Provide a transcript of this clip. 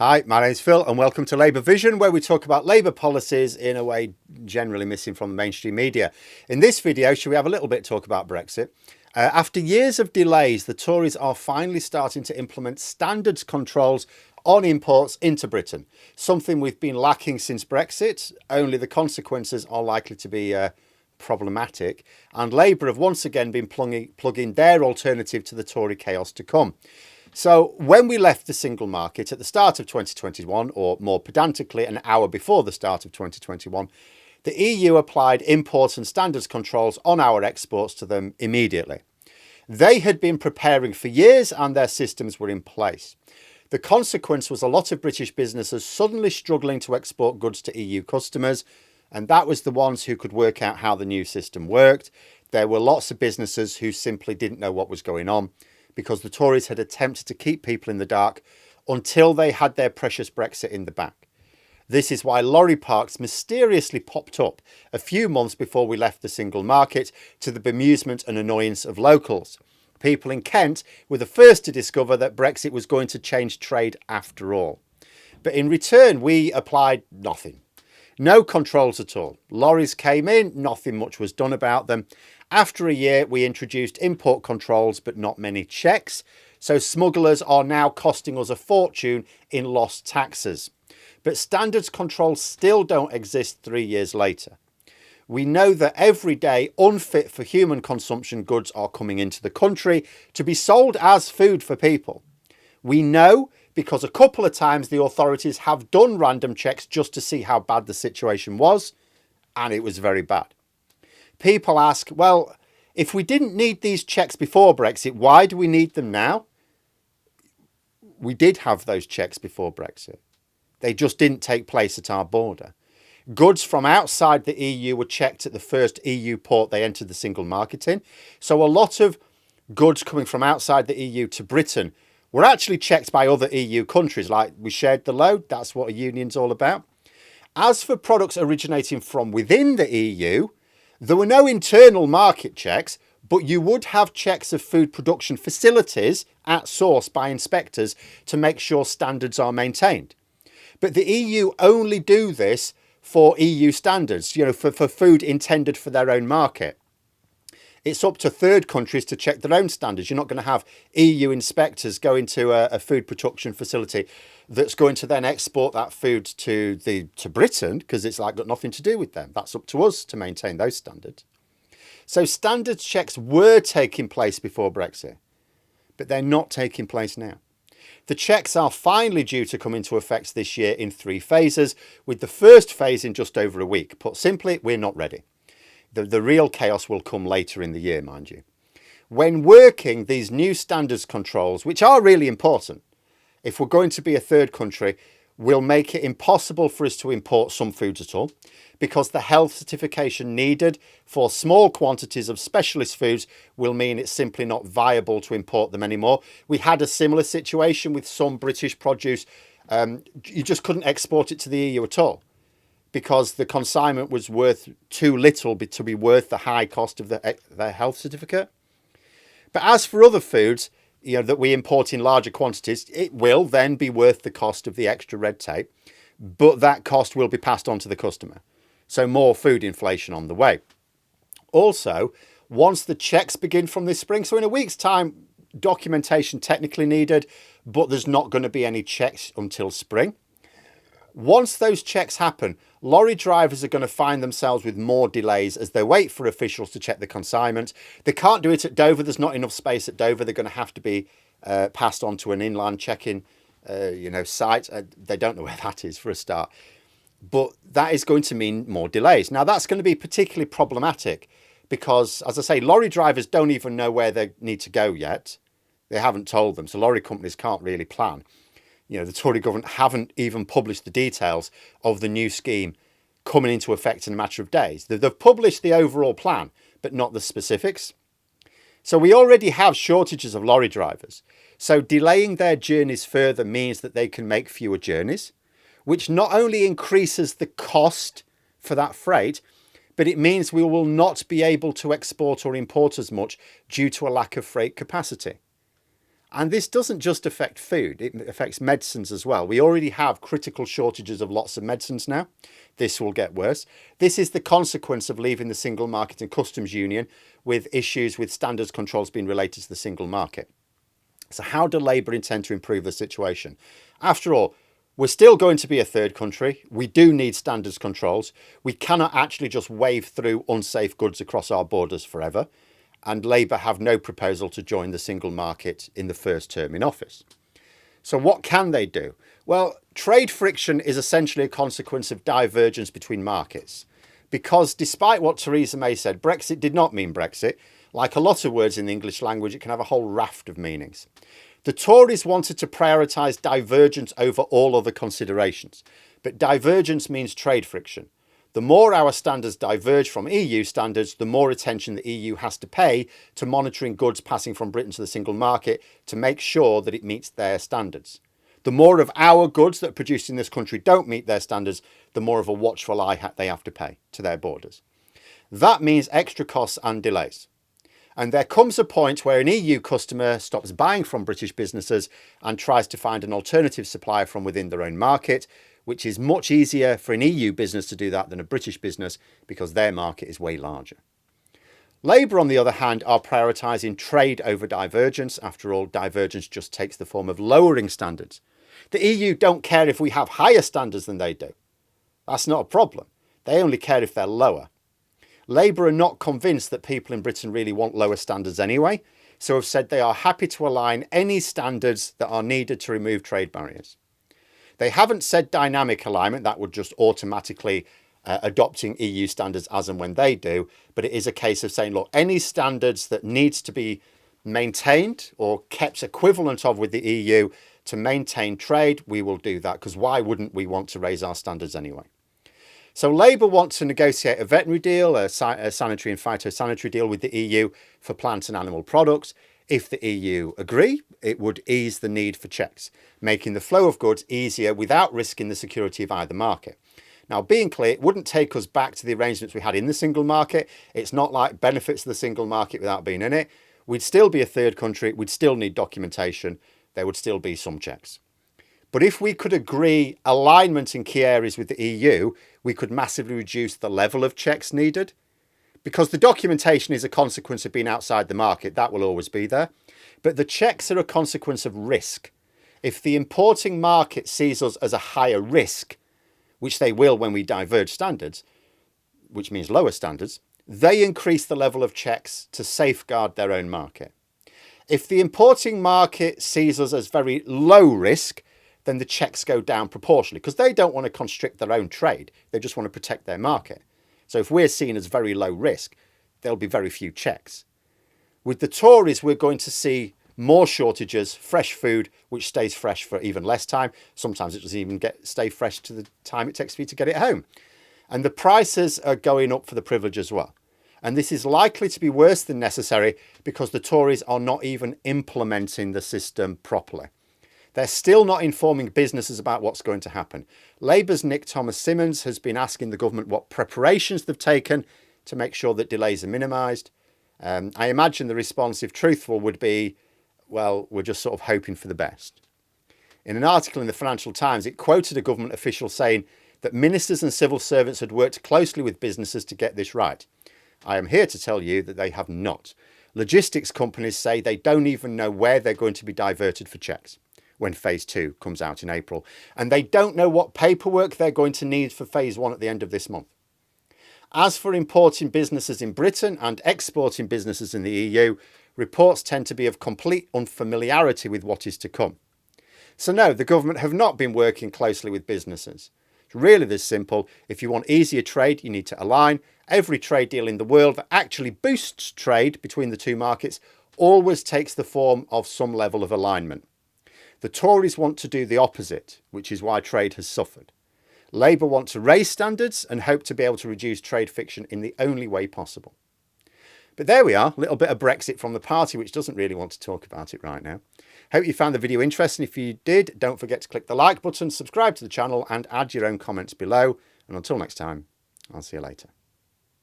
Hi, my name's Phil and welcome to LabourVision, where we talk about Labour policies in a way generally missing from the mainstream media. In this video, shall we have a little bit talk about Brexit? After years of delays, the Tories are finally starting to implement standards controls on imports into Britain, something we've been lacking since Brexit, only the consequences are likely to be problematic, and Labour have once again been plugging their alternative to the Tory chaos to come. So when we left the single market at the start of 2021, or more pedantically, an hour before the start of 2021, the EU applied import and standards controls on our exports to them immediately. They had been preparing for years and their systems were in place. The consequence was a lot of British businesses suddenly struggling to export goods to EU customers, and that was the ones who could work out how the new system worked. There were lots of businesses who simply didn't know what was going on, because the Tories had attempted to keep people in the dark until they had their precious Brexit in the back. This is why lorry parks mysteriously popped up a few months before we left the single market, to the bemusement and annoyance of locals. People in Kent were the first to discover that Brexit was going to change trade after all. But in return, we applied nothing. No controls at all. Lorries came in, nothing much was done about them. After a year, we introduced import controls, but not many checks. So smugglers are now costing us a fortune in lost taxes. But standards controls still don't exist 3 years later. We know that every day unfit for human consumption goods are coming into the country to be sold as food for people. We know because a couple of times the authorities have done random checks just to see how bad the situation was, and it was very bad. People ask, well, if we didn't need these checks before Brexit, why do we need them now? We did have those checks before Brexit. They just didn't take place at our border. Goods from outside the EU were checked at the first EU port they entered the single market in. So a lot of goods coming from outside the EU to Britain were actually checked by other EU countries, like we shared the load. That's what a union's all about. As for products originating from within the EU, there were no internal market checks, but you would have checks of food production facilities at source by inspectors to make sure standards are maintained. But the EU only do this for EU standards, for food intended for their own market. It's up to third countries to check their own standards. You're not going to have EU inspectors go into a food production facility that's going to then export that food to Britain, because it's got nothing to do with them. That's up to us to maintain those standards. So standards checks were taking place before Brexit, but they're not taking place now. The checks are finally due to come into effect this year in 3 phases, with the first phase in just over a week. Put simply, we're not ready. The real chaos will come later in the year, mind you. When working these new standards controls, which are really important, if we're going to be a third country, will make it impossible for us to import some foods at all, because the health certification needed for small quantities of specialist foods will mean it's simply not viable to import them anymore. We had a similar situation with some British produce. You just couldn't export it to the EU at all, because the consignment was worth too little to be worth the high cost of their health certificate. But as for other foods, that we import in larger quantities, it will then be worth the cost of the extra red tape, but that cost will be passed on to the customer. So more food inflation on the way. Also, once the checks begin from this spring, so in a week's time, documentation technically needed, but there's not going to be any checks until spring. Once those checks happen, lorry drivers are going to find themselves with more delays as they wait for officials to check the consignment. They can't do it at Dover. There's not enough space at Dover. They're going to have to be passed on to an inland check-in site. They don't know where that is for a start. But that is going to mean more delays. Now, that's going to be particularly problematic because, as I say, lorry drivers don't even know where they need to go yet. They haven't told them. So lorry companies can't really plan. The Tory government haven't even published the details of the new scheme coming into effect in a matter of days. They've published the overall plan, but not the specifics. So we already have shortages of lorry drivers. So delaying their journeys further means that they can make fewer journeys, which not only increases the cost for that freight, but it means we will not be able to export or import as much due to a lack of freight capacity. And this doesn't just affect food, it affects medicines as well. We already have critical shortages of lots of medicines now. This will get worse. This is the consequence of leaving the single market and customs union, with issues with standards controls being related to the single market. So how do Labour intend to improve the situation? After all, we're still going to be a third country. We do need standards controls. We cannot actually just wave through unsafe goods across our borders forever. And Labour have no proposal to join the single market in the first term in office. So what can they do? Well, trade friction is essentially a consequence of divergence between markets. Because despite what Theresa May said, Brexit did not mean Brexit. Like a lot of words in the English language, it can have a whole raft of meanings. The Tories wanted to prioritise divergence over all other considerations, but divergence means trade friction. The more our standards diverge from EU standards, the more attention the EU has to pay to monitoring goods passing from Britain to the single market to make sure that it meets their standards. The more of our goods that are produced in this country don't meet their standards, the more of a watchful eye they have to pay to their borders. That means extra costs and delays. And there comes a point where an EU customer stops buying from British businesses and tries to find an alternative supplier from within their own market, which is much easier for an EU business to do that than a British business because their market is way larger. Labour, on the other hand, are prioritising trade over divergence. After all, divergence just takes the form of lowering standards. The EU don't care if we have higher standards than they do. That's not a problem. They only care if they're lower. Labour are not convinced that people in Britain really want lower standards anyway, so have said they are happy to align any standards that are needed to remove trade barriers. They haven't said dynamic alignment, that would just automatically adopting EU standards as and when they do, but it is a case of saying, look, any standards that needs to be maintained or kept equivalent of with the EU to maintain trade, we will do that, because why wouldn't we want to raise our standards anyway? So Labour wants to negotiate a veterinary deal, a sanitary and phytosanitary deal with the EU for plant and animal products. If the EU agree, it would ease the need for checks, making the flow of goods easier without risking the security of either market. Now, being clear, it wouldn't take us back to the arrangements we had in the single market. It's not like benefits of the single market without being in it. We'd still be a third country. We'd still need documentation. There would still be some checks. But if we could agree alignment in key areas with the EU, we could massively reduce the level of checks needed. Because the documentation is a consequence of being outside the market, that will always be there. But the checks are a consequence of risk. If the importing market sees us as a higher risk, which they will when we diverge standards, which means lower standards, they increase the level of checks to safeguard their own market. If the importing market sees us as very low risk, then the checks go down proportionally, because they don't want to constrict their own trade. They just want to protect their market. So if we're seen as very low risk, there'll be very few checks. With the Tories, we're going to see more shortages, fresh food, which stays fresh for even less time. Sometimes it doesn't even stay fresh to the time it takes for you to get it home. And the prices are going up for the privilege as well. And this is likely to be worse than necessary because the Tories are not even implementing the system properly. They're still not informing businesses about what's going to happen. Labour's Nick Thomas-Symonds has been asking the government what preparations they've taken to make sure that delays are minimised. I imagine the response, if truthful, would be, well, we're just sort of hoping for the best. In an article in the Financial Times, it quoted a government official saying that ministers and civil servants had worked closely with businesses to get this right. I am here to tell you that they have not. Logistics companies say they don't even know where they're going to be diverted for checks when phase 2 comes out in April. And they don't know what paperwork they're going to need for phase 1 at the end of this month. As for importing businesses in Britain and exporting businesses in the EU, reports tend to be of complete unfamiliarity with what is to come. So no, the government have not been working closely with businesses. It's really this simple. If you want easier trade, you need to align. Every trade deal in the world that actually boosts trade between the two markets always takes the form of some level of alignment. The Tories want to do the opposite, which is why trade has suffered. Labour want to raise standards and hope to be able to reduce trade friction in the only way possible. But there we are, a little bit of Brexit from the party, which doesn't really want to talk about it right now. Hope you found the video interesting. If you did, don't forget to click the like button, subscribe to the channel and add your own comments below. And until next time, I'll see you later.